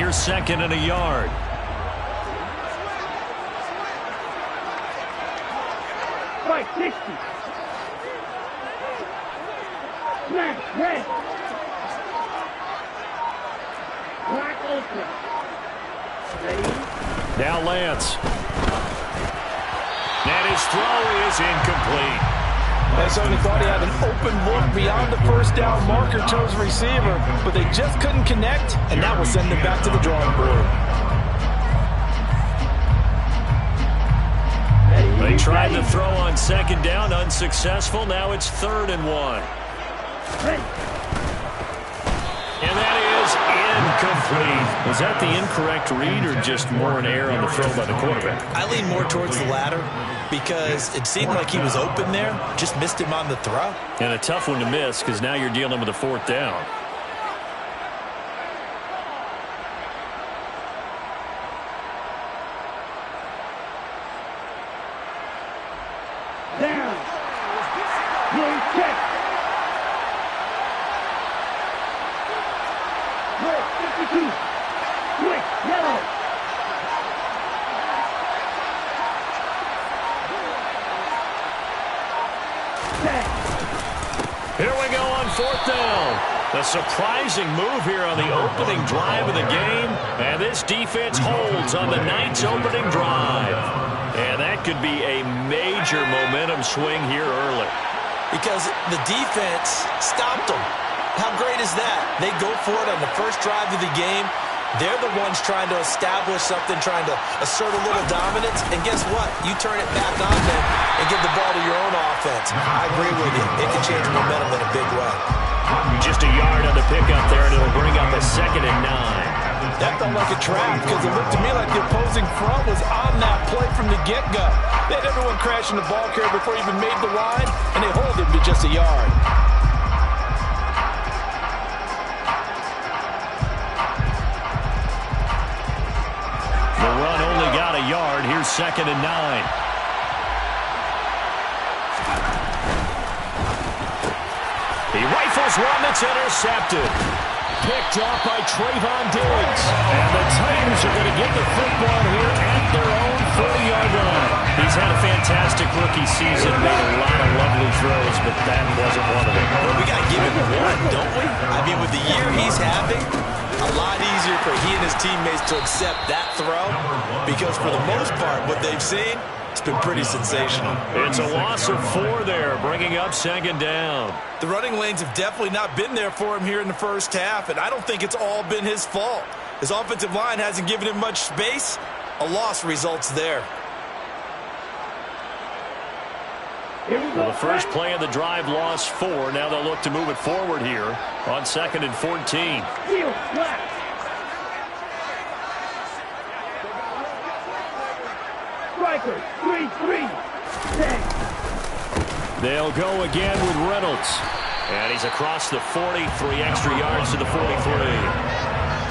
here's 2nd and a yard. Right, 60. Smash, red. Black ultra. Ready? Now Lance. And his throw is incomplete. They certainly thought he had an open look beyond the first down marker to his receiver, but they just couldn't connect, and that will send them back to the drawing board. They tried to throw on 2nd down, unsuccessful. Now it's 3rd and 1. And that is incomplete. Was that the incorrect read or just more an error on the throw by the quarterback? I lean more towards the latter because it seemed like he was open there, just missed him on the throw. And a tough one to miss because now you're dealing with a 4th down. Down. Blue check. Red, 52. Quick, yellow. Here we go on 4th down. A surprising move here on the opening drive of the game. And this defense holds on the night's opening drive. And that could be a major momentum swing here early. Because the defense stopped them. How great is that? They go for it on the first drive of the game. They're the ones trying to establish something, trying to assert a little dominance. And guess what? You turn it back on them and give the ball to your own offense. I agree with you. It can change momentum in a big way. Just a yard on the pickup there, and it'll bring up a 2nd and 9. That felt like a trap because it looked to me like the opposing front was on that play from the get-go. They had everyone crashing the ball carrier before he even made the line, and they hold him to just a yard. The run only got a yard. Here's 2nd and 9. He rifles one that's intercepted. Picked off by Trayvon Diggs. And the Titans are going to get the football here at their own 40-yard line. He's had a fantastic rookie season, made a lot of lovely throws, but that wasn't one of them. Well, we got to give him one, don't we? I mean, with the year he's having, a lot easier for he and his teammates to accept that throw because for the most part, what they've seen, it's been pretty sensational. It's a loss of 4 there, bringing up 2nd down. The running lanes have definitely not been there for him here in the first half, and I don't think it's all been his fault. His offensive line hasn't given him much space. A loss results there. Well, the first play of the drive lost 4. Now they'll look to move it forward here on 2nd and 14. Striker, 3-3. They'll go again with Reynolds. And he's across the 40, 3 extra yards to the 43.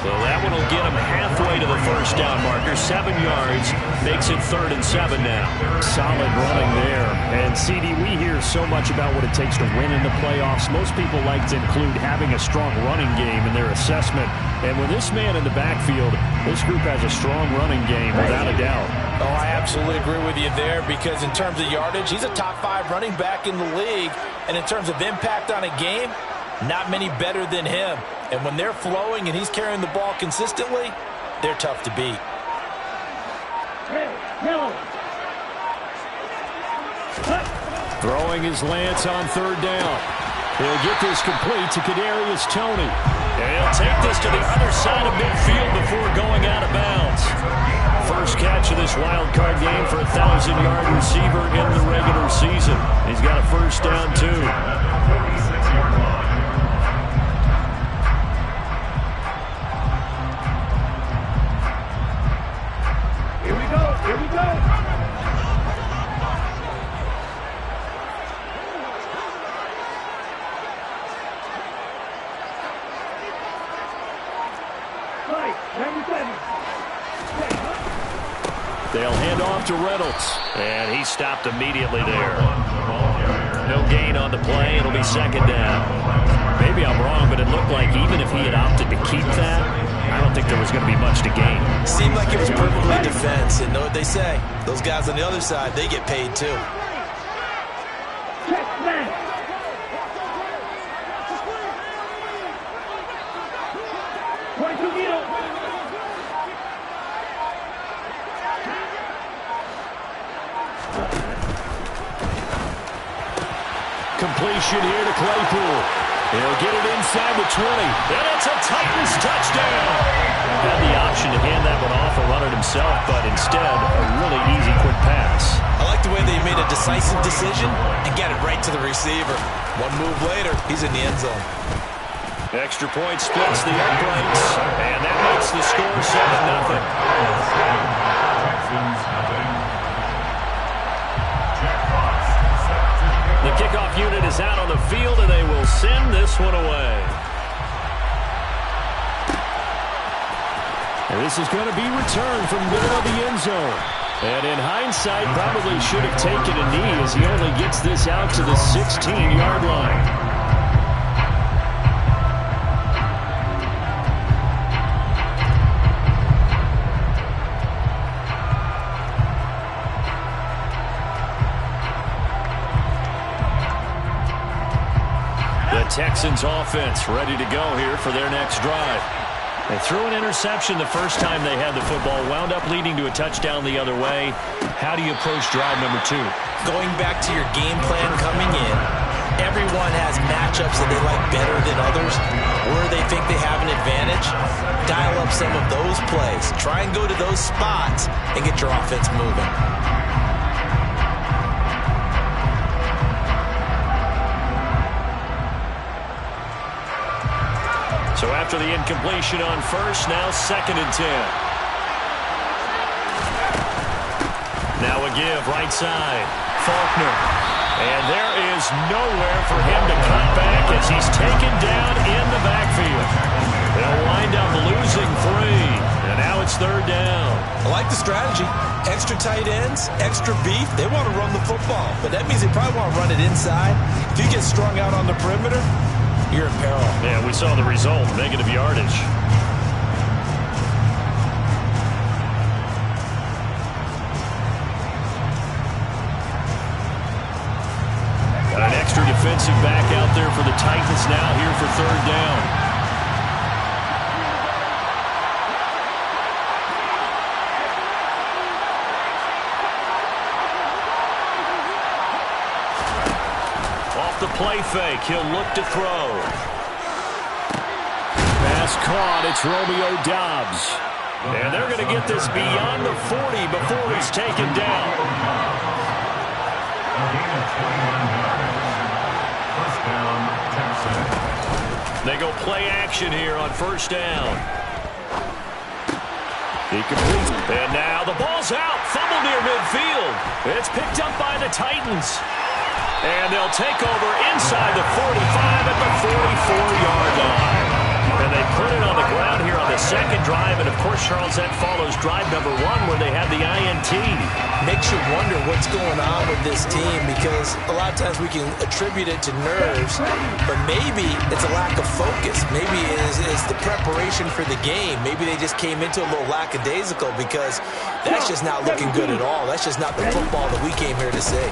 So that one will get him halfway to the first down marker. 7 yards makes it 3rd and 7 now. Solid running there. And, CD, we hear so much about what it takes to win in the playoffs. Most people like to include having a strong running game in their assessment. And with this man in the backfield, this group has a strong running game, without a doubt. Oh, I absolutely agree with you there because in terms of yardage, he's a top 5 running back in the league. And in terms of impact on a game, not many better than him. And when they're flowing and he's carrying the ball consistently, they're tough to beat. Throwing his Lance on 3rd down. He'll get this complete to Kadarius Toney. And he'll take this to the other side of midfield before going out of bounds. First catch of this wild card game for a 1,000-yard receiver in the regular season. He's got a first down, too. Here we go. Here we go. They'll hand off to Reynolds. And he stopped immediately there. No gain on the play. It'll be 2nd down. Maybe I'm wrong, but it looked like even if he had opted to keep that, I don't think there was going to be much to gain. Seemed like it was perfectly defense, and know what they say. Those guys on the other side, they get paid too. Check man. Completion here to Claypool. He'll get it inside the 20. And it's a Titans touchdown. Had the option to hand that one off or run it himself, but instead, a really easy quick pass. I like the way they made a decisive decision and get it right to the receiver. One move later, he's in the end zone. Extra point splits the uprights, and that makes the score 7-0. The kickoff unit is out on the field, and they will send this one away. And this is going to be returned from middle of the end zone. And in hindsight, probably should have taken a knee as he only gets this out to the 16-yard line. Texans offense ready to go here for their next drive. They threw an interception the first time they had the football, wound up leading to a touchdown the other way. How do you approach drive number 2? Going back to your game plan coming in, everyone has matchups that they like better than others, where they think they have an advantage. Dial up some of those plays. Try and go to those spots and get your offense moving. So after the incompletion on first, now 2nd and 10. Now a give right side. Faulkner. And there is nowhere for him to cut back as he's taken down in the backfield. They'll wind up losing 3. And now it's 3rd down. I like the strategy. Extra tight ends, extra beef. They want to run the football, but that means they probably want to run it inside. If you get strung out on the perimeter, you're in peril. Yeah, we saw the result, negative yardage. Got an extra defensive back out there for the Titans now here for 3rd down. The play fake. He'll look to throw. Pass caught. It's Romeo Doubs. And they're going to get this beyond the 40 before he's taken down. They go play action here on 1st down. He completes. And now the ball's out. Fumble near midfield. It's picked up by the Titans. And they'll take over inside the 45 at the 44-yard line. And they put it on the ground here on the 2nd drive. And, of course, Charles, that follows drive number 1 where they had the INT. Makes you wonder what's going on with this team because a lot of times we can attribute it to nerves, but maybe it's a lack of focus. Maybe it's the preparation for the game. Maybe they just came into a little lackadaisical because that's just not looking good at all. That's just not the football that we came here to see.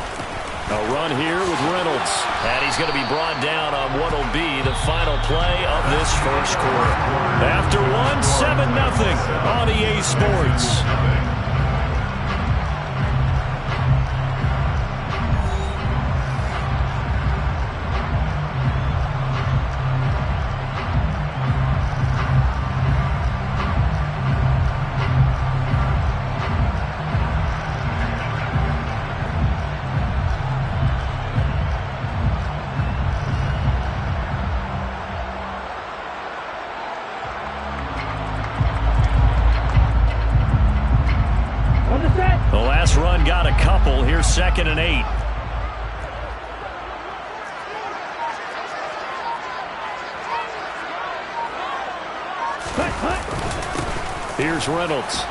A run here with Reynolds. And he's going to be brought down on what will be the final play of this first quarter. After 1-7-0 on EA Sports. The last run got a couple. Here's 2nd and 8. Here's Reynolds.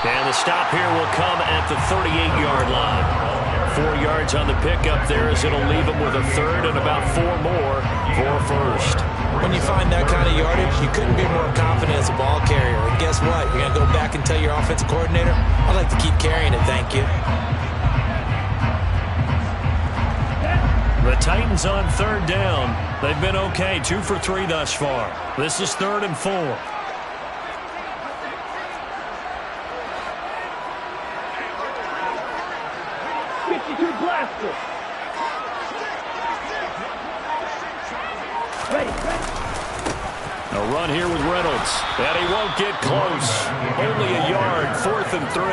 And the stop here will come at the 38-yard line. 4 yards on the pickup there, as it'll leave him with a third and about 4 more for first. When you find that kind of yardage, you couldn't be more confident as a ball carrier. And guess what? You're going to go back and tell your offensive coordinator, I'd like to keep carrying it, thank you. The Titans on third down. They've been okay, 2 for 3 thus far. This is 3rd and 4. Blaster. Ready. A run here with Reynolds, and he won't get close. Only a yard, 4th and 3.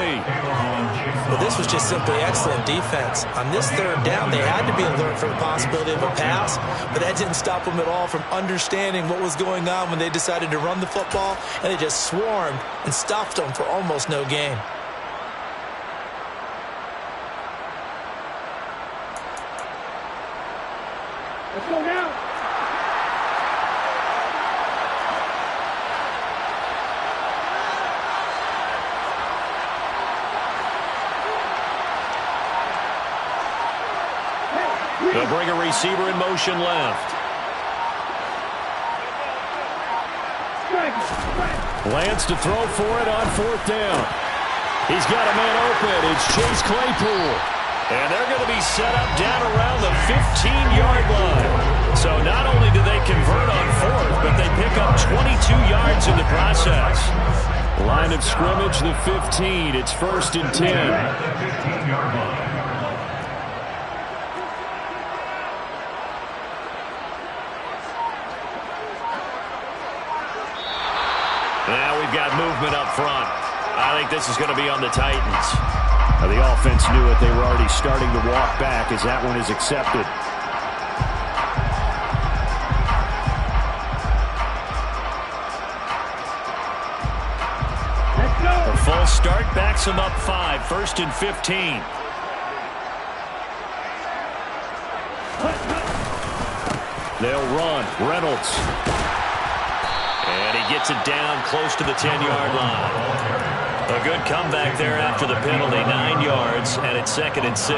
Well, this was just simply excellent defense. On this third down, they had to be alert for the possibility of a pass, but that didn't stop them at all from understanding what was going on when they decided to run the football, and they just swarmed and stuffed them for almost no gain. Let's go now. They'll bring a receiver in motion left. Lance to throw for it on 4th down. He's got a man open. It's Chase Claypool. And they're going to be set up down around the 15-yard line. So not only do they convert on 4th, but they pick up 22 yards in the process. Line of scrimmage, the 15. It's 1st and 10. Now we've got movement up front. I think this is going to be on the Titans. The offense knew it. They were already starting to walk back as that one is accepted. Let's go. A false start backs them up 5. 1st and 15. They'll run. Reynolds. And he gets it down close to the 10-yard line. A good comeback there after the penalty. 9 yards, and it's 2nd and 6.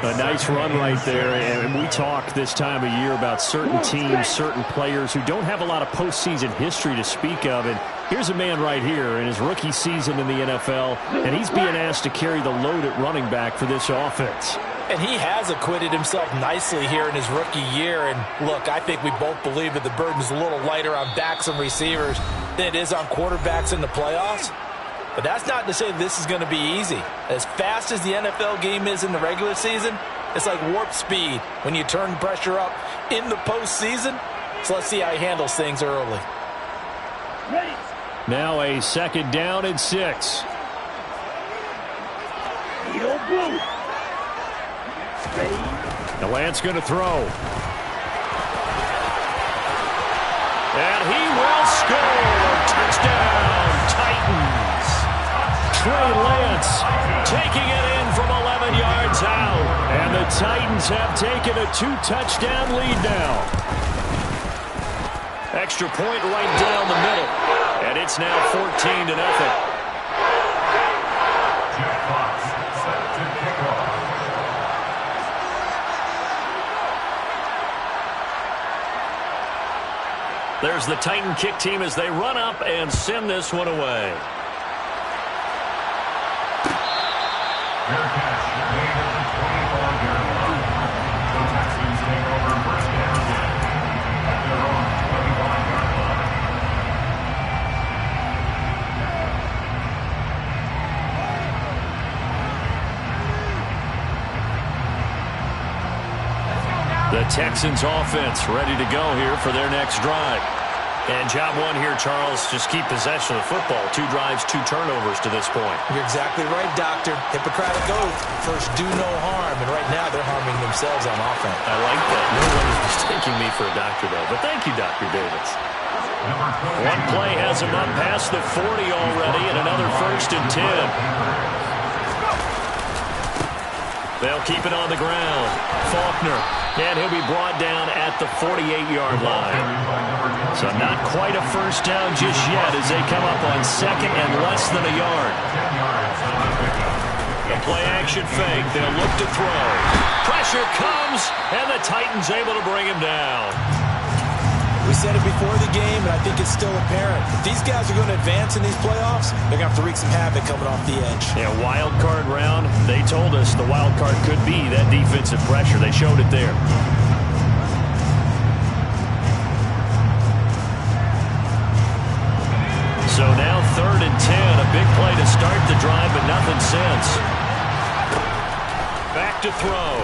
A nice run right there, and we talk this time of year about certain teams, certain players who don't have a lot of postseason history to speak of, and here's a man right here in his rookie season in the NFL, and he's being asked to carry the load at running back for this offense. And he has acquitted himself nicely here in his rookie year. And look, I think we both believe that the burden's a little lighter on backs and receivers than it is on quarterbacks in the playoffs. But that's not to say this is going to be easy. As fast as the NFL game is in the regular season, it's like warp speed when you turn pressure up in the postseason. So let's see how he handles things early. Ready. Now a 2nd down and 6. Yo, blue. Ready. Now Lance going to throw. And he will score. Touchdown, Titans. Trey Lance taking it in from 11 yards out. And the Titans have taken a 2-touchdown lead now. Extra point right down the middle. And it's now 14-0. There's the Titan kick team as they run up and send this one away. The Texans offense ready to go here for their next drive. And job one here, Charles, just keep possession of the football. 2 drives, 2 turnovers to this point. You're exactly right, Doctor. Hippocratic oath. First, do no harm. And right now, they're harming themselves on offense. I like that. No one is mistaking me for a doctor, though. But thank you, Dr. Davis. One play has him up past the 40 already, and another 1st and 10. They'll keep it on the ground. Faulkner, and he'll be brought down at the 48-yard line. So not quite a first down just yet as they come up on 2nd and less than a yard. The play-action fake. They'll look to throw. Pressure comes, and the Titans able to bring him down. We said it before the game, and I think it's still apparent. If these guys are going to advance in these playoffs, they're going to have to wreak some havoc coming off the edge. Yeah, wild card round. They told us the wild card could be that defensive pressure. They showed it there. So now 3rd and 10. A big play to start the drive, but nothing since. Back to throw.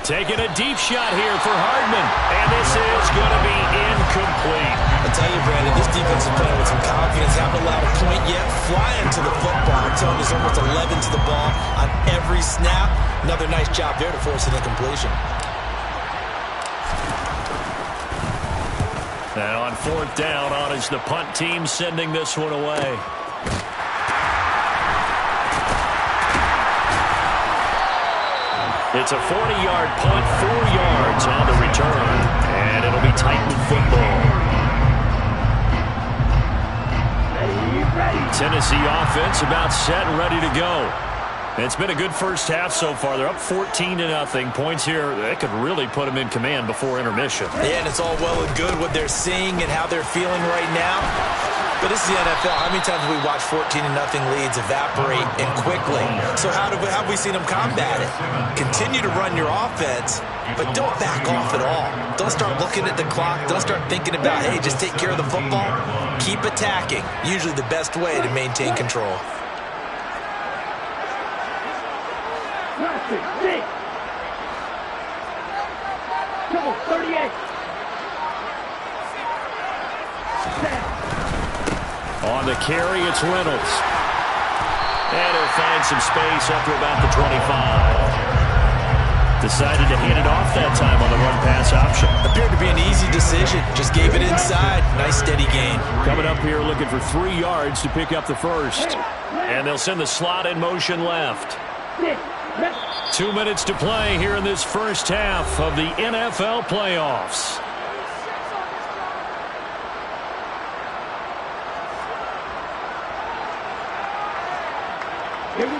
Taking a deep shot here for Hardman. And this is going to be incomplete. I tell you, Brandon, this defense is playing with some confidence. Haven't allowed a point yet. Flying to the football. I'm telling you, there's almost 11 to the ball on every snap. Another nice job there to force an incompletion. Now on 4th down, on is the punt team sending this one away. It's a 40-yard punt, 4 yards on the return, and it'll be Titan football. Tennessee offense about set and ready to go. It's been a good first half so far. They're up 14-0. Points here, they could really put them in command before intermission. Yeah, and it's all well and good what they're seeing and how they're feeling right now. But this is the NFL. How many times have we watched 14-0 leads evaporate and quickly? So how have we seen them combat it? Continue to run your offense, but don't back off at all. Don't start looking at the clock. Don't start thinking about, hey, just take care of the football. Keep attacking. Usually the best way to maintain control. Six. Come on, 38. On the carry, it's Reynolds. And he'll find some space up to about the 25. Decided to hand it off that time on the run-pass option. Appeared to be an easy decision. Just gave it inside. Nice, steady gain. Coming up here looking for 3 yards to pick up the first. And they'll send the slot in motion left. 2 minutes to play here in this first half of the NFL playoffs.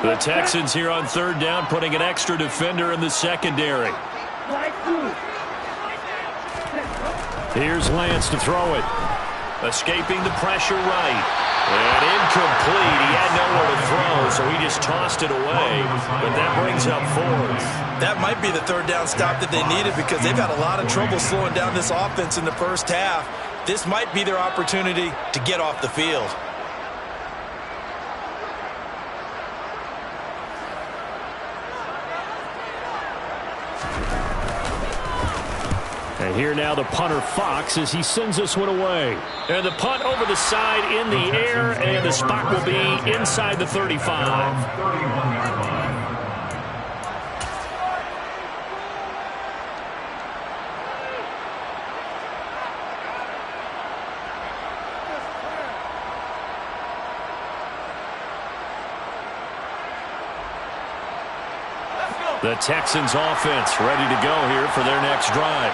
The Texans here on 3rd down, putting an extra defender in the secondary. Here's Lance to throw it. Escaping the pressure right. And incomplete. He had nowhere to throw, so he just tossed it away. But that brings up 4th. That might be the 3rd down stop that they needed because they've had a lot of trouble slowing down this offense in the first half. This might be their opportunity to get off the field. And here now the punter Fox as he sends this one away. And the punt over the side in the air, and the spot will be inside the 35. The Texans offense ready to go here for their next drive.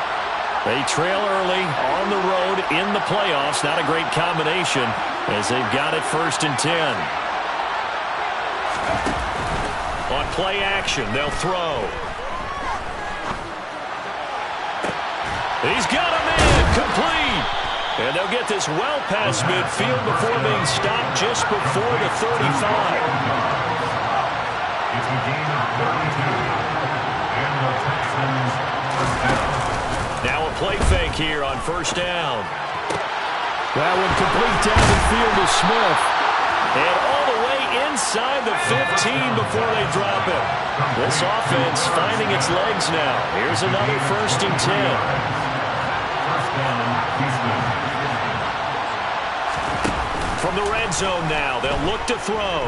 They trail early on the road in the playoffs. Not a great combination as they've got it 1st and 10. On play action, they'll throw. He's got him in, complete. And they'll get this well past midfield before being stopped just before the 35. Now a play fake here on 1st down. That one complete down the field to Smith. And all the way inside the 15 before they drop it. This offense finding its legs now. Here's another 1st and 10. From the red zone now, they'll look to throw.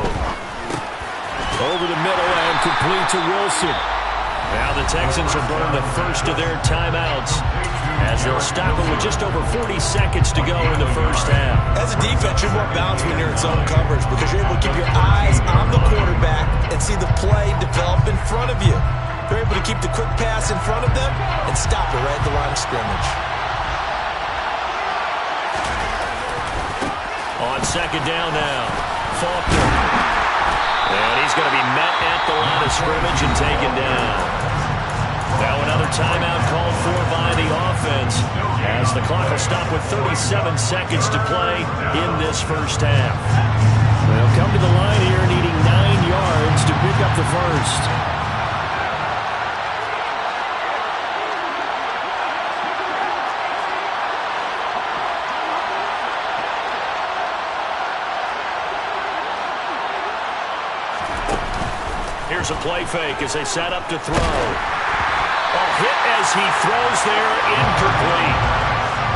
Over the middle and complete to Wilson. Now the Texans will burn the first of their timeouts as they'll stop it with just over 40 seconds to go in the first half. As a defense, you're more balanced when you're in zone coverage because you're able to keep your eyes on the quarterback and see the play develop in front of you. You're able to keep the quick pass in front of them and stop it right at the line of scrimmage. On 2nd down now, Faulkner. And he's going to be met at the line of scrimmage and taken down. Now another timeout called for by the offense as the clock will stop with 37 seconds to play in this first half. They'll come to the line here needing 9 yards to pick up the first. Here's a play fake as they set up to throw. A hit as he throws there, incomplete.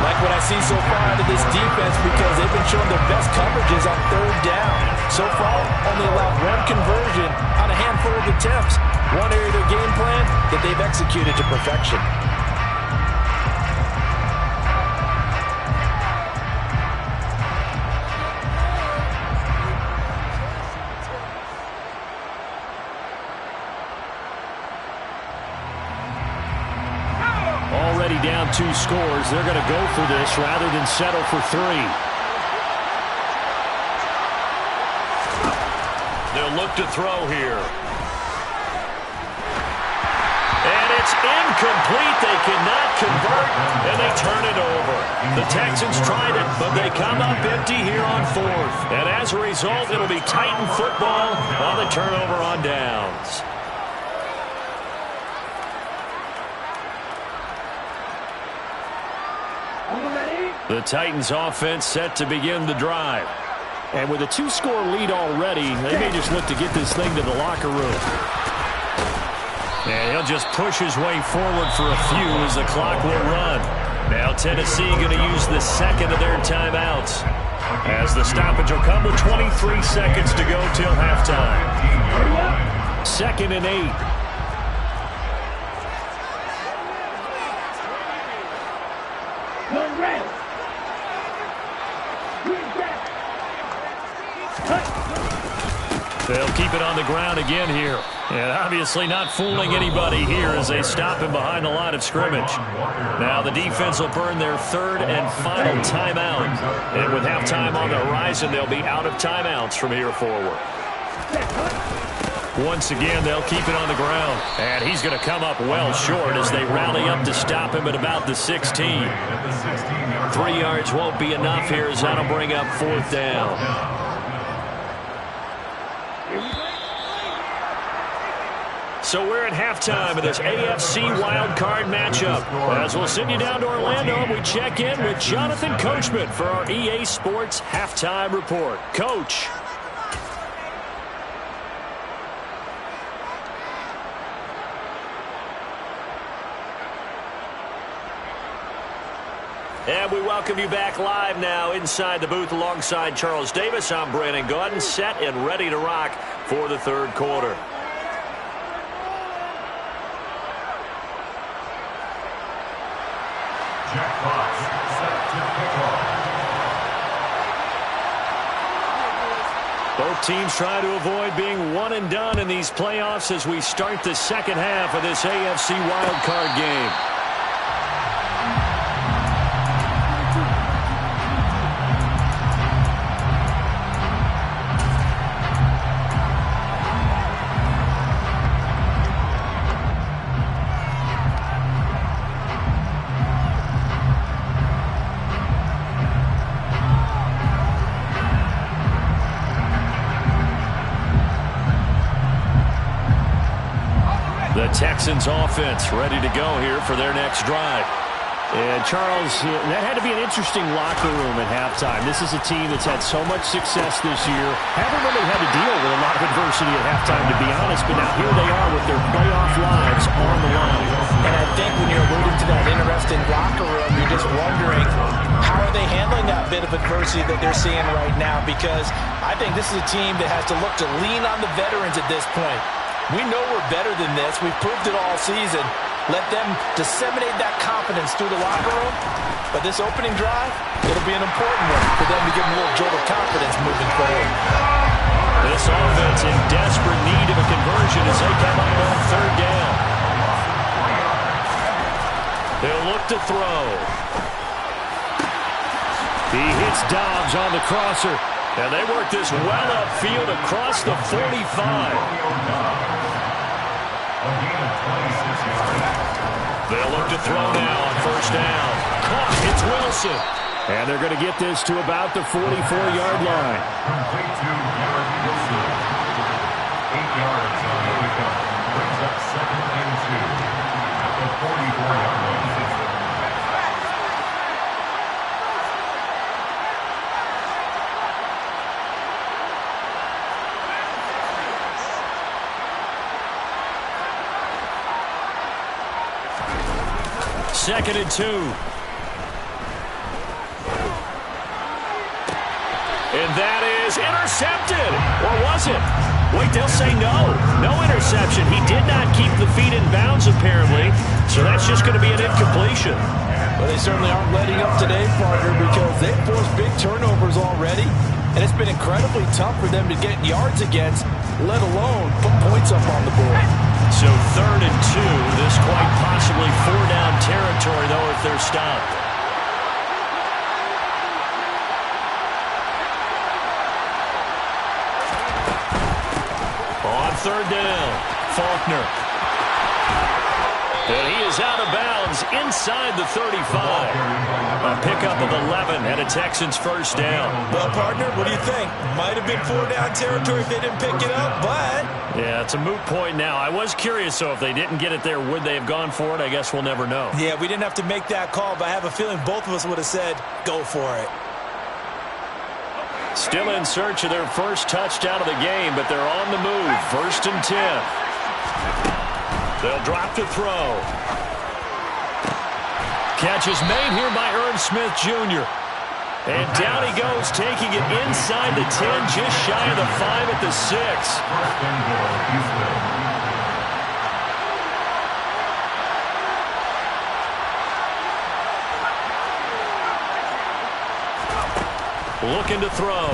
Like what I see so far out of this defense because they've been showing their best coverages on third down. So far, only allowed one conversion on a handful of attempts. One area of their game plan that they've executed to perfection. Already down 2 scores. They're going to go for this rather than settle for 3. They'll look to throw here. And it's incomplete. They cannot convert, and they turn it over. The Texans tried it, but they come up empty here on 4th. And as a result, it'll be Titan football on the turnover on downs. The Titans offense set to begin the drive. And with a 2-score lead already, they may just look to get this thing to the locker room. And he'll just push his way forward for a few as the clock will run. Now Tennessee going to use the second of their timeouts as the stoppage will come with 23 seconds to go till halftime. 2nd and 8. They'll keep it on the ground again here. And obviously not fooling anybody here as they stop him behind the line of scrimmage. Now the defense will burn their 3rd and final timeout. And with halftime on the horizon, they'll be out of timeouts from here forward. Once again, they'll keep it on the ground. And he's going to come up well short as they rally up to stop him at about the 16. 3 yards won't be enough here as that'll bring up 4th down. So we're at halftime of this AFC Wildcard matchup. As we'll send you down to Orlando, and we check in with Jonathan Coachman for our EA Sports Halftime Report. Coach. And we welcome you back live now inside the booth alongside Charles Davis. I'm Brandon Gaudin, set and ready to rock for the 3rd quarter. Both teams try to avoid being one and done in these playoffs as we start the second half of this AFC wildcard game. The Texans offense ready to go here for their next drive. And Charles, that had to be an interesting locker room at halftime. This is a team that's had so much success this year. Haven't really had to deal with a lot of adversity at halftime, to be honest. But now here they are with their playoff lives on the line. And I think when you're alluding to that interesting locker room, you're just wondering, how are they handling that bit of adversity that they're seeing right now? Because I think this is a team that has to look to lean on the veterans at this point. We know we're better than this. We've proved it all season. Let them disseminate that confidence through the locker room. But this opening drive, it'll be an important one for them to give them a little jolt of confidence moving forward. This offense in desperate need of a conversion as they come up on 3rd down. They'll look to throw. He hits Dobbs on the crosser. And they work this well upfield across the 45. They'll look to throw now on first down. Caught. It's Wilson. And they're going to get this to about the 44-yard line. Complete to Garrett Wilson. 8 yards on the pickup. Brings up 2nd and 2. At the 44-yard line. Second and 2. And that is intercepted. Or was it? Wait, they'll say no. No interception. He did not keep the feet in bounds, apparently. So that's just going to be an incompletion. Well, they certainly aren't letting up today, partner, because they've forced big turnovers already. And it's been incredibly tough for them to get yards against, let alone put points up on the board. So 3rd and 2. This quite possibly 4-down territory, though, if they're stopped. On 3rd down, Faulkner. And he is out of bounds inside the 35. A pickup of 11 and a Texans first down. Well, partner, what do you think? Might have been 4-down territory if they didn't pick it up, but... Yeah, it's a moot point now. I was curious, so if they didn't get it there, would they have gone for it? I guess we'll never know. Yeah, we didn't have to make that call, but I have a feeling both of us would have said, go for it. Still in search of their first touchdown of the game, but they're on the move. 1st and 10. They'll drop to throw. Catch is made here by Irv Smith Jr. And down he goes, taking it inside the 10, just shy of the 5 at the 6. 1st and goal, Houston. Looking to throw.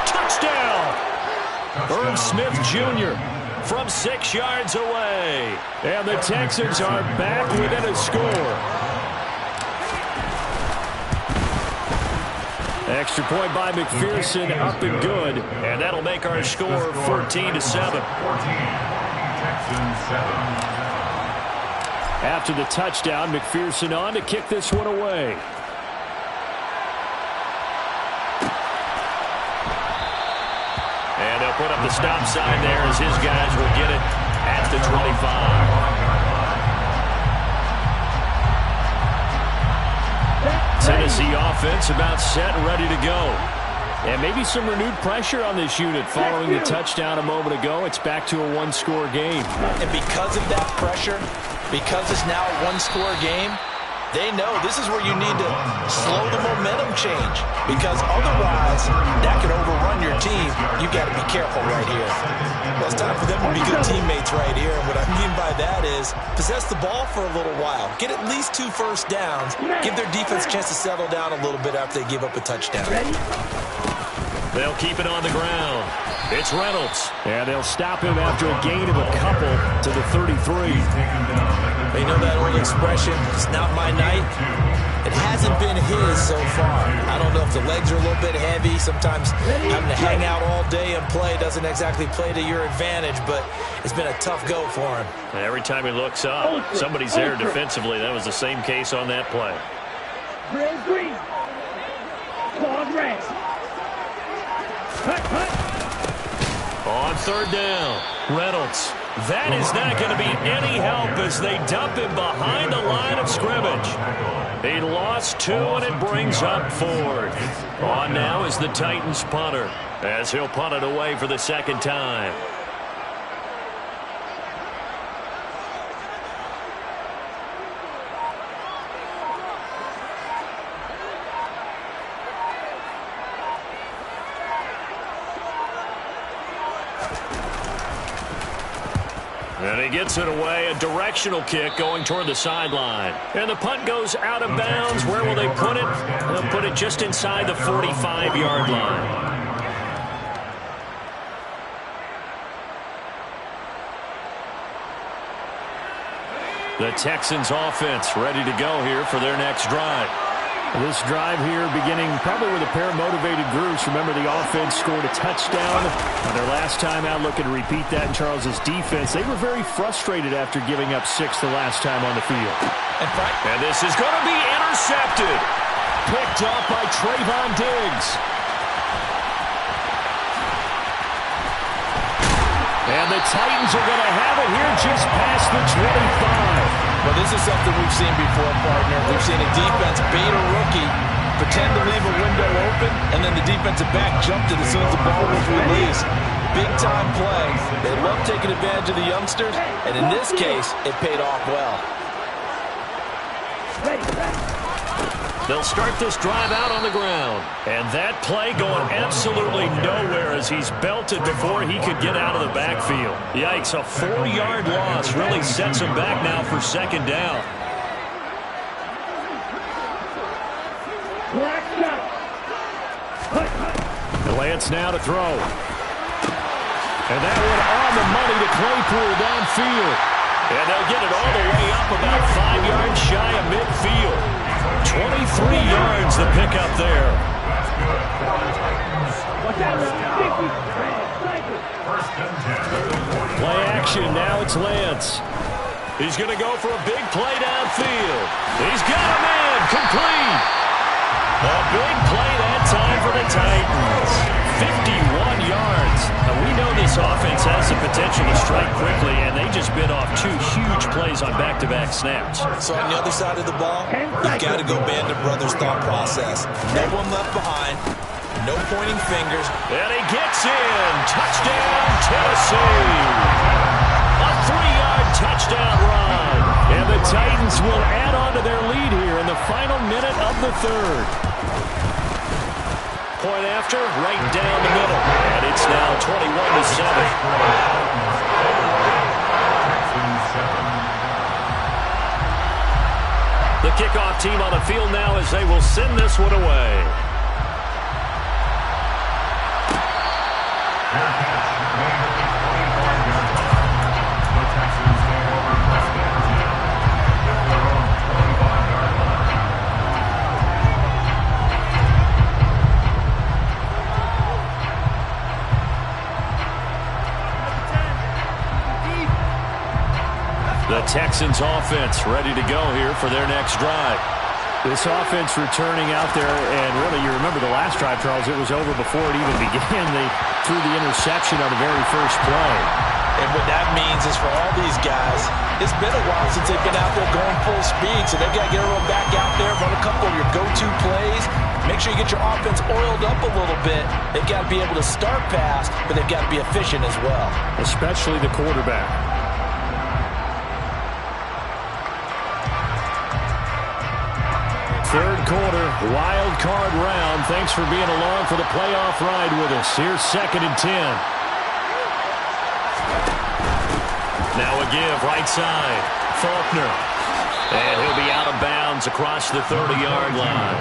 Touchdown! Irv Smith Jr. from 6 yards away. And the Texans are back within a score. Extra point by McPherson, up and good. And that'll make our score 14-7. 14. Texans 7. After the touchdown, McPherson on to kick this one away. And they'll put up the stop sign there as his guys will get it at the 25. Tennessee offense about set and ready to go. And maybe some renewed pressure on this unit following the touchdown a moment ago. It's back to a 1-score game. And because of that pressure, because it's now a 1-score game, they know this is where you need to slow the momentum change, because otherwise that could overrun your team. You've got to be careful right here. Well, it's time for them to be good teammates right here, and what I mean by that is possess the ball for a little while, get at least 2 first downs, give their defense a chance to settle down a little bit after they give up a touchdown. They'll keep it on the ground. It's Reynolds. And they'll stop him after a gain of a couple to the 33. You know that old expression, it's not my night? It hasn't been his so far. I don't know if the legs are a little bit heavy. Sometimes having to hang out all day and play doesn't exactly play to your advantage, but it's been a tough go for him. Every time he looks up, somebody's there defensively. That was the same case on that play. Red green. Claude red. On 3rd down, Reynolds. That is not going to be any help as they dump him behind the line of scrimmage. He lost 2, and it brings up 4th. On now is the Titans punter, as he'll punt it away for the 2nd time. And he gets it away, a directional kick going toward the sideline. And the punt goes out of bounds. Where will they put it? They'll put it just inside the 45-yard line. The Texans offense ready to go here for their next drive. This drive here beginning probably with a pair of motivated groups. Remember, the offense scored a touchdown on their last time out, looking to repeat that in Charles's defense. They were very frustrated after giving up 6 the last time on the field. And this is going to be intercepted. Picked up by Trayvon Diggs. And the Titans are going to have it here just past the 25. Well, this is something we've seen before, partner. We've seen a defense bait a rookie, pretend to leave a window open, and then the defensive back jumped it as soon as the ball was released. Big-time play. They love taking advantage of the youngsters, and in this case, it paid off well. They'll start this drive out on the ground. And that play going absolutely nowhere as he's belted before he could get out of the backfield. Yikes, a 4-yard loss really sets him back now for second down. Lance now to throw. And that one on the money to Claypool downfield. And they'll get it all the way up about 5 yards shy of midfield. 23 yards the pickup there. Play action, now it's Lance. He's going to go for a big play downfield. He's got a man, complete. A big play that time for the Titans. 51 yards. Now we know this offense has the potential to strike quickly, and they just bit off 2 huge plays on back-to-back snaps. So on the other side of the ball, you've got to go Band of Brothers thought process. No one left behind. No pointing fingers. And he gets in. Touchdown, Tennessee. A 3-yard touchdown run. And the Titans will add on to their lead here in the final minute of the third. Point after, right down the middle. And it's now 21-7. The kickoff team on the field now as they will send this one away. The Texans offense ready to go here for their next drive. This offense returning out there, and really, you remember the last drive, Charles, it was over before it even began. They threw the interception on the very first play. And what that means is for all these guys, it's been a while since they've been out there going full speed, so they've got to get everyone back out there, run a couple of your go-to plays. Make sure you get your offense oiled up a little bit. They've got to be able to start fast, but they've got to be efficient as well. Especially the quarterback. Third quarter, wild card round. Thanks for being along for the playoff ride with us. Here's 2nd and 10. Now a give, right side. Faulkner. And he'll be out of bounds across the 30-yard line.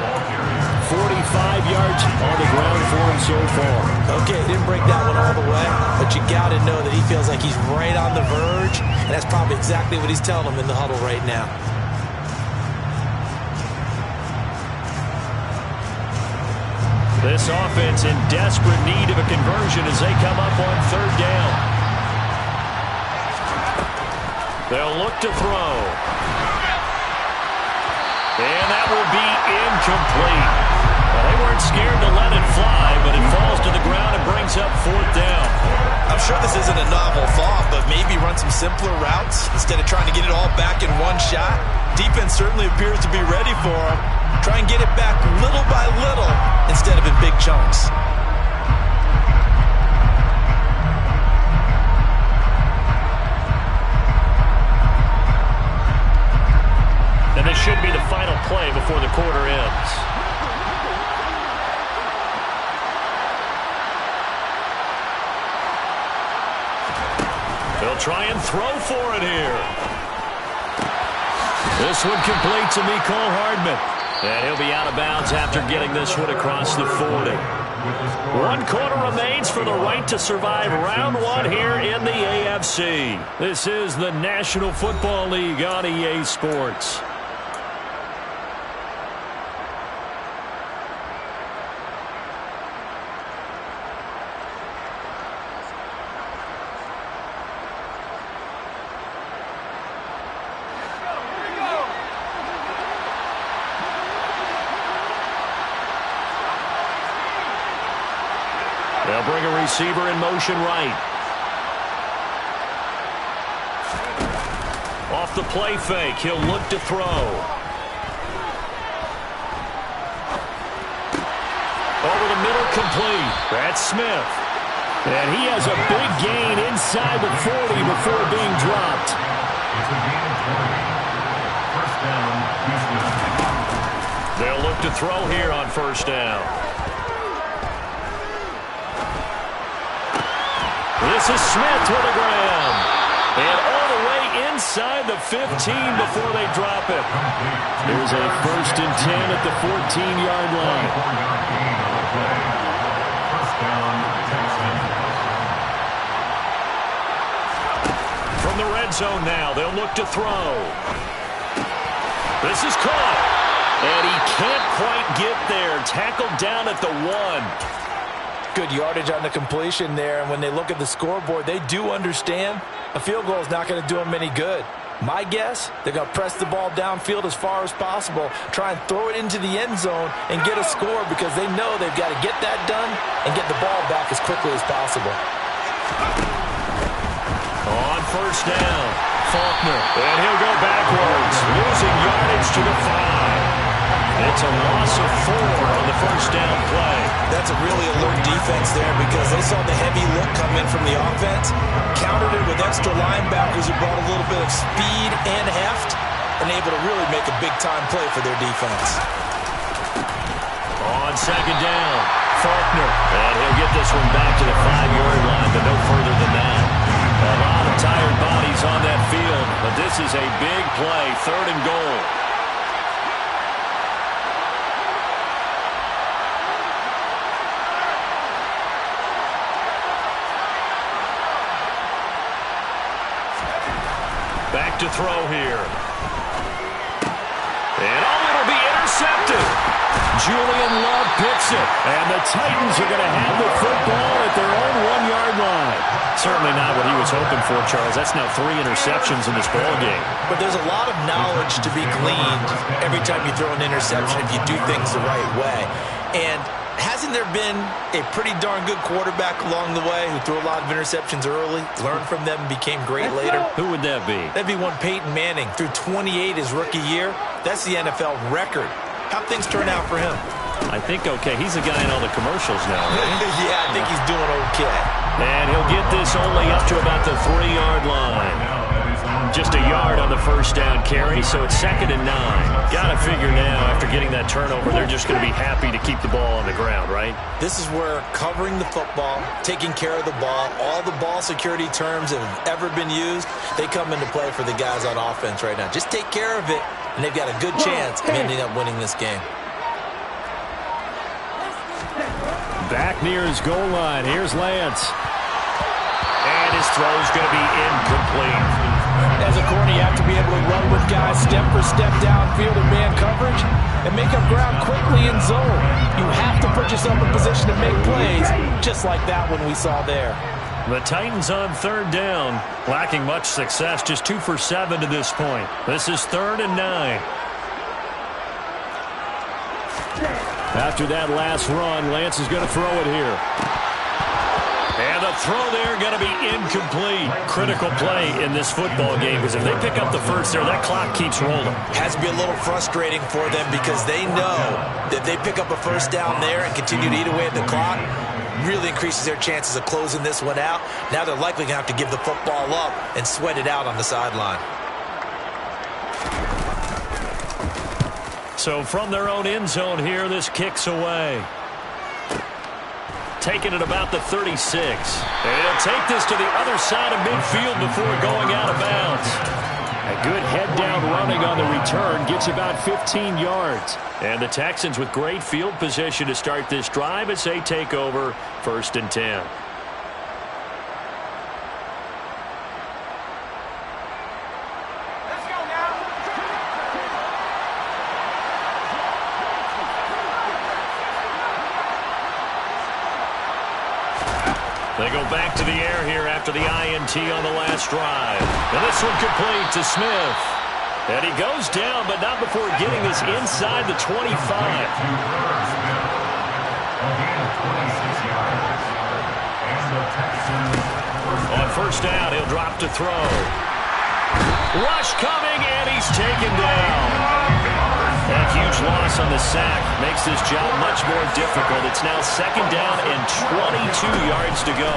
45 yards on the ground for him so far. Okay, didn't break that one all the way, but you got to know that he feels like he's right on the verge, and that's probably exactly what he's telling them in the huddle right now. This offense in desperate need of a conversion as they come up on 3rd down. They'll look to throw. And that will be incomplete. Well, they weren't scared to let it fly, but it falls to the ground and brings up 4th down. I'm sure this isn't a novel thought, but maybe run some simpler routes instead of trying to get it all back in one shot. Defense certainly appears to be ready for him. Try and get it back little by little instead of in big chunks. And this should be the final play before the quarter ends. They'll try and throw for it here. This one complete to Mecole Hardman. And he'll be out of bounds after getting this one across the 40. 1 quarter remains for the right to survive round 1 here in the AFC. This is the National Football League on EA Sports. They'll bring a receiver in motion right. Off the play fake, he'll look to throw. Over the middle, complete. That's Smith. And he has a big gain inside the 40 before being dropped. It's a gain of 40. First down, Houston. They'll look to throw here on first down. This is Smith with a grab. And all the way inside the 15 before they drop it. There's a 1st and 10 at the 14-yard line. 4-yard gain on the play. First down, Texans. From the red zone now, they'll look to throw. This is caught. And he can't quite get there. Tackled down at the 1. Good yardage on the completion there. And when they look at the scoreboard, they do understand a field goal is not going to do them any good. My guess, they're going to press the ball downfield as far as possible, try and throw it into the end zone and get a score because they know they've got to get that done and get the ball back as quickly as possible. On first down, Faulkner. And he'll go backwards, losing yardage to the 5. It's a loss of 4 on the first down play. That's a really alert defense there because they saw the heavy look come in from the offense, countered it with extra linebackers who brought a little bit of speed and heft, and able to really make a big-time play for their defense. On second down, Faulkner. And he'll get this one back to the 5-yard line, but no further than that. A lot of tired bodies on that field, but this is a big play, 3rd and goal. Back to throw here. And it'll be intercepted. Julian Love picks it. And the Titans are going to have the football at their own 1-yard line. Certainly not what he was hoping for, Charles. That's now 3 interceptions in this ballgame. But there's a lot of knowledge to be gleaned every time you throw an interception if you do things the right way. And hasn't there been a pretty darn good quarterback along the way who threw a lot of interceptions early, learned from them, and became great later? Who would that be? That'd be one Peyton Manning. Threw 28 his rookie year. That's the NFL record. How'd things turn out for him? I think okay. He's the guy in all the commercials now, right? Yeah, I think he's doing okay. And he'll get this only up to about the 3-yard line. Just a yard on the first down carry, so it's 2nd and 9. Got to figure now, after getting that turnover, they're just going to be happy to keep the ball on the ground, right? This is where covering the football, taking care of the ball, all the ball security terms that have ever been used, they come into play for the guys on offense right now. Just take care of it, and they've got a good chance of ending up winning this game. Back near his goal line. Here's Lance. And his throw's going to be incomplete. As a corner, you have to be able to run with guys step for step downfield in man coverage and make up ground quickly in zone. You have to put yourself in position to make plays, just like that one we saw there. The Titans on 3rd down, lacking much success, just 2 for 7 to this point. This is 3rd and 9. After that last run, Lance is going to throw it here. And the throw there going to be incomplete. Critical play in this football game because if they pick up the first there, that clock keeps rolling. Has to be a little frustrating for them because they know that if they pick up a first down there and continue to eat away at the clock, really increases their chances of closing this one out. Now they're likely going to have to give the football up and sweat it out on the sideline. So from their own end zone here, this kicks away. Taking it about the 36. And he'll take this to the other side of midfield before going out of bounds. A good head-down running on the return gets about 15 yards. And the Texans with great field position to start this drive as they take over 1st and 10. They go back to the air here after the INT on the last drive. And this one complete to Smith. And he goes down, but not before getting this inside the 25. On first down, he'll drop to throw. Rush coming, and he's taken down. That huge loss on the sack makes this job much more difficult. It's now second down and 22 yards to go.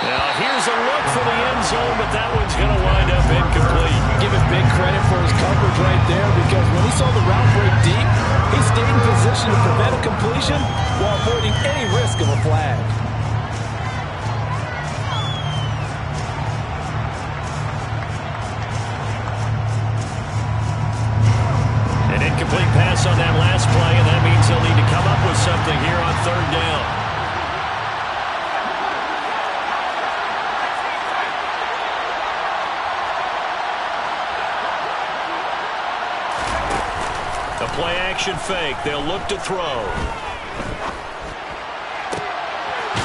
Now here's a look for the end zone, but that one's going to wind up incomplete. Give him big credit for his coverage right there, because when he saw the route break deep, he stayed in position to prevent a completion while avoiding any risk of a flag. An incomplete pass on that last play, and that means they'll need to come up with something here on third down. A play-action fake. They'll look to throw.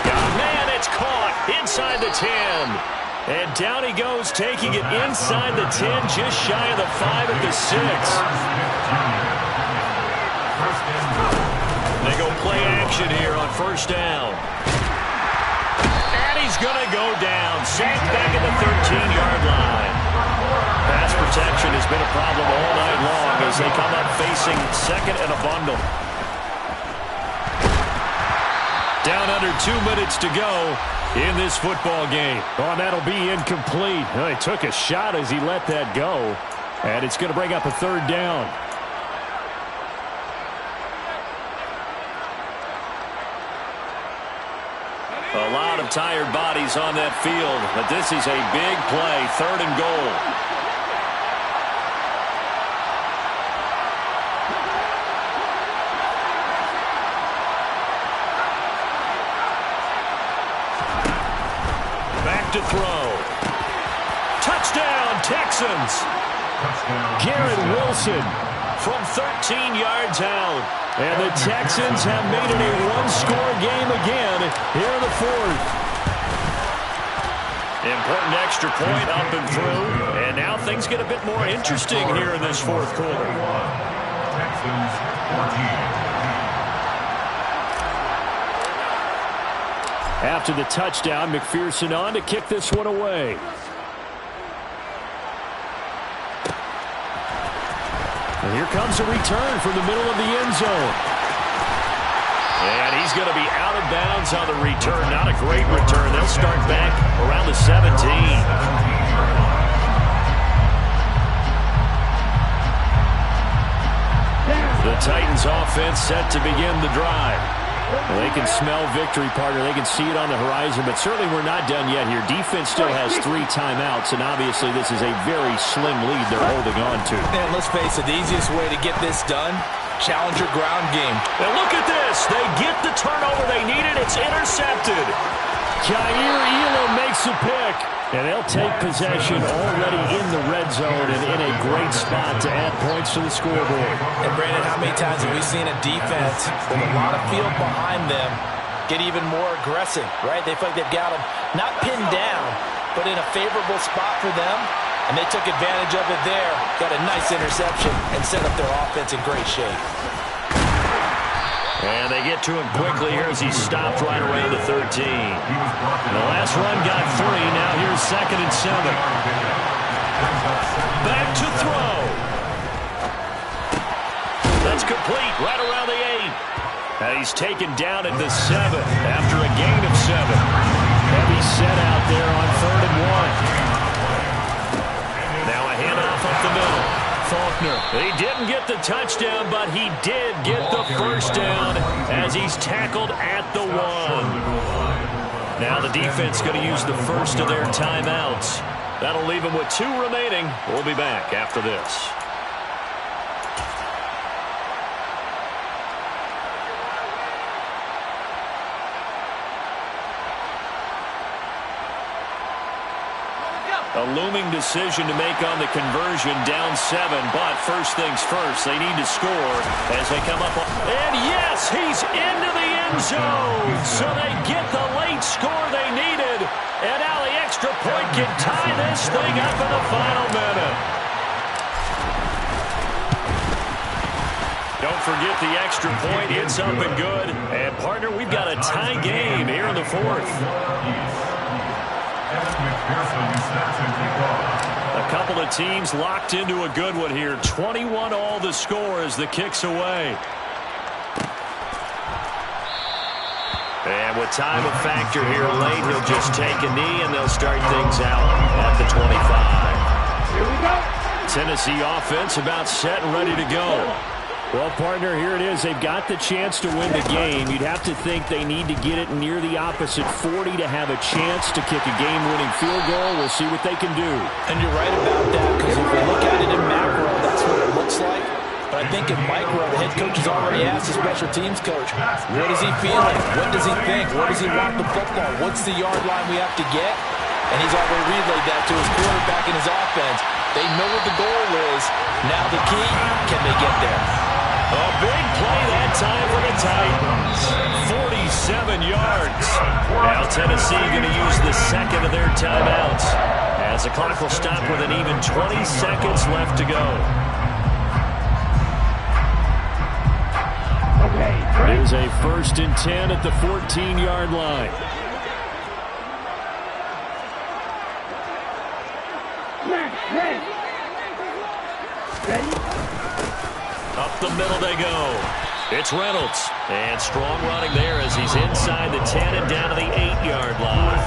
Oh, man, it's caught inside the 10. And down he goes, taking it inside the 10, just shy of the 5 at the 6. They go play action here on first down. And he's going to go down. Sacked back at the 13-yard line. Pass protection has been a problem all night long as they come up facing second and a bundle. Down under 2 minutes to go in this football game. Oh, and that'll be incomplete. Well, he took a shot as he let that go. And it's going to bring up a third down. A lot of tired bodies on that field, but this is a big play, third and goal. Back to throw. Touchdown, Texans. Garrett Wilson From 13 yards out. And the Texans have made it a one-score game again here in the fourth. Important extra point up and through. And now things get a bit more interesting here in this fourth quarter. Texans 14. After the touchdown, McPherson on to kick this one away. And here comes a return from the middle of the end zone. And he's going to be out of bounds on the return. Not a great return. They'll start back around the 17. The Titans offense set to begin the drive. Well, they can smell victory, partner. They can see it on the horizon, but certainly we're not done yet here. Defense still has 3 timeouts, and obviously this is a very slim lead they're holding on to. And let's face it, the easiest way to get this done, challenge your ground game. And look at this. They get the turnover they needed. It's intercepted. Jair Elam makes a pick, and they'll take possession already in the red zone and in a great spot to add points to the scoreboard. And Brandon, how many times have we seen a defense with a lot of field behind them get even more aggressive, right? They feel like they've got them not pinned down, but in a favorable spot for them, and they took advantage of it there, got a nice interception, and set up their offense in great shape. And they get to him quickly here as he stopped right around the 13. The last run got 3. Now here's second and 7. Back to throw. That's complete right around the 8. And he's taken down at the 7 after a gain of 7. Heavy set out there on third and 1. Now a handoff up the middle. Faulkner. He didn't get the touchdown, but he did get the first down as he's tackled at the 1. Now the defense going to use the first of their timeouts. That'll leave them with 2 remaining. We'll be back after this. A looming decision to make on the conversion, down 7. But first things first, they need to score as they come up. And yes, he's into the end zone. So they get the late score they needed. And now the extra point can tie this thing up in the final minute. Don't forget the extra point. It's up and good. And, partner, we've got a tie game here in the fourth. A couple of teams locked into a good one here. 21 all the score as the kick's away. And with time of factor here late, he'll just take a knee, and they'll start things out at the 25. Here we go. Tennessee offense about set and ready to go. Well, partner, here it is. They've got the chance to win the game. You'd have to think they need to get it near the opposite 40 to have a chance to kick a game-winning field goal. We'll see what they can do. And you're right about that, because if we look at it in macro, that's what it looks like. But I think in micro, the head coach has already asked the special teams coach, what is he feeling? What does he think? Where does he want the football? What's the yard line we have to get? And he's already relayed that to his quarterback and his offense. They know what the goal is. Now the key, can they get there? A big play that time for the Titans. 47 yards. Now Tennessee going to use the second of their timeouts, as the clock will stop with an even 20 seconds left to go. There's a 1st and 10 at the 14-yard line. Ready? Up the middle they go. It's Reynolds. And strong running there as he's inside the 10 and down to the 8-yard line.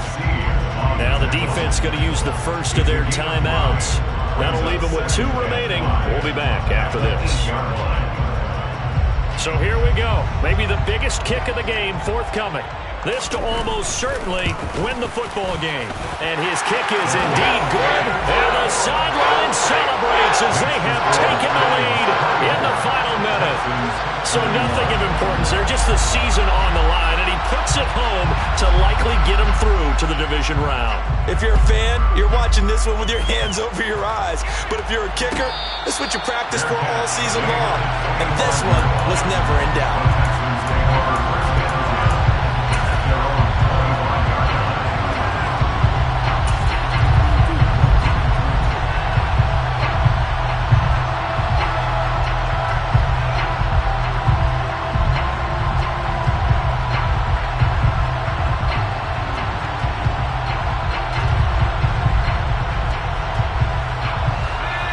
Now the defense going to use the first of their timeouts. That'll leave them with 2 remaining. We'll be back after this. So here we go. Maybe the biggest kick of the game forthcoming. This to almost certainly win the football game. And his kick is indeed good. And the sideline celebrates as they have taken the lead in the final minute. So nothing of importance there, just the season on the line. And he puts it home to likely get him through to the division round. If you're a fan, you're watching this one with your hands over your eyes. But if you're a kicker, this is what you practice for all season long. And this one was never in doubt.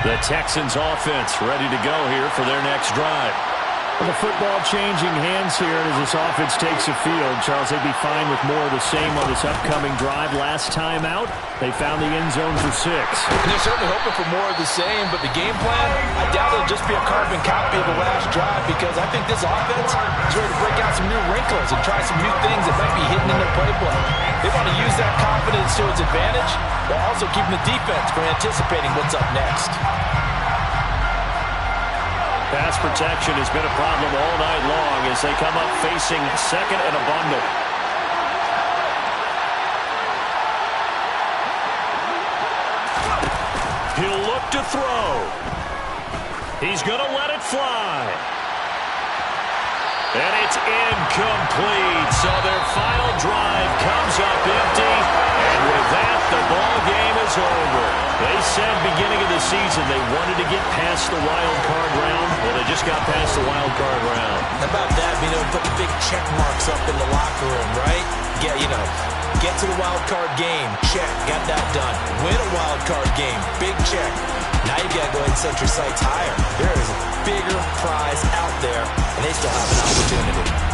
The Texans offense ready to go here for their next drive. The football changing hands here as this offense takes the field. Charles, they'd be fine with more of the same on this upcoming drive. Last time out, they found the end zone for 6. And they're certainly hoping for more of the same, but the game plan, I doubt it'll just be a carbon copy of the last drive, because I think this offense is ready to break out some new wrinkles and try some new things that might be hidden in their playbook. They want to use that confidence to its advantage, while also keeping the defense from anticipating what's up next. Pass protection has been a problem all night long as they come up facing second and a bundle. He'll look to throw. He's going to let it fly. And it's incomplete. So their final drive comes up empty. And with that, the ball game is over. They said beginning of the season they wanted to get past the wild card round. Well, they just got past the wild card round. How about that? Being able to put big check marks up in the locker room, right? Get to the wild card game. Check. Got that done. Win a wild card game. Big check. Now you got to go ahead and set your sights higher. There is a bigger prize out there, and they still have an opportunity.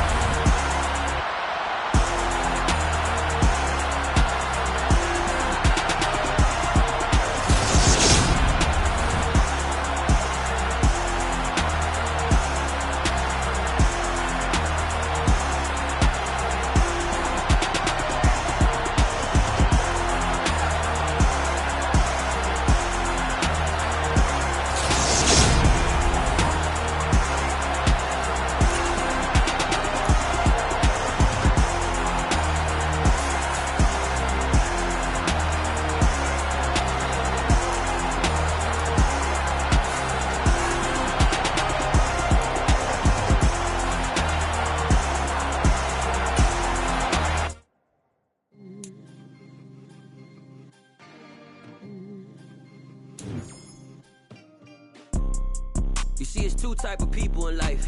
It's two type of people in life.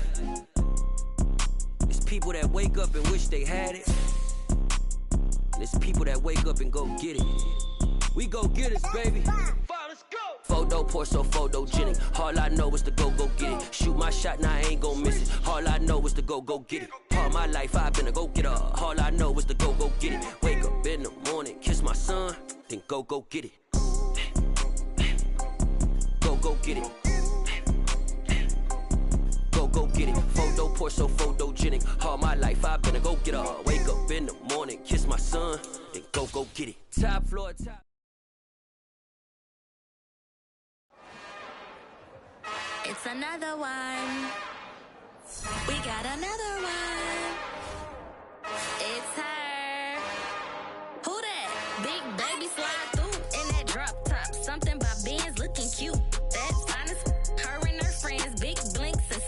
It's people that wake up and wish they had it. And it's people that wake up and go get it. We go get it, baby. Let's go. Photo pour so photogenic. All I know is to go get it. Shoot my shot, now I ain't gon' miss it. All I know is to go get it. All my life I've been a go getter. All I know is to go get it. Wake up in the morning, kiss my son, then go get it. Go get it. Go get it. Photo pour so photogenic. All my life I've been a go getter. Wake up in the morning, kiss my son, then go get it. Top floor, top. It's another one. We got another one. It's her. Who that? Big baby slide through in that drop top. Something by Benz looking cute. That's fine as her and her friends. Big blinks and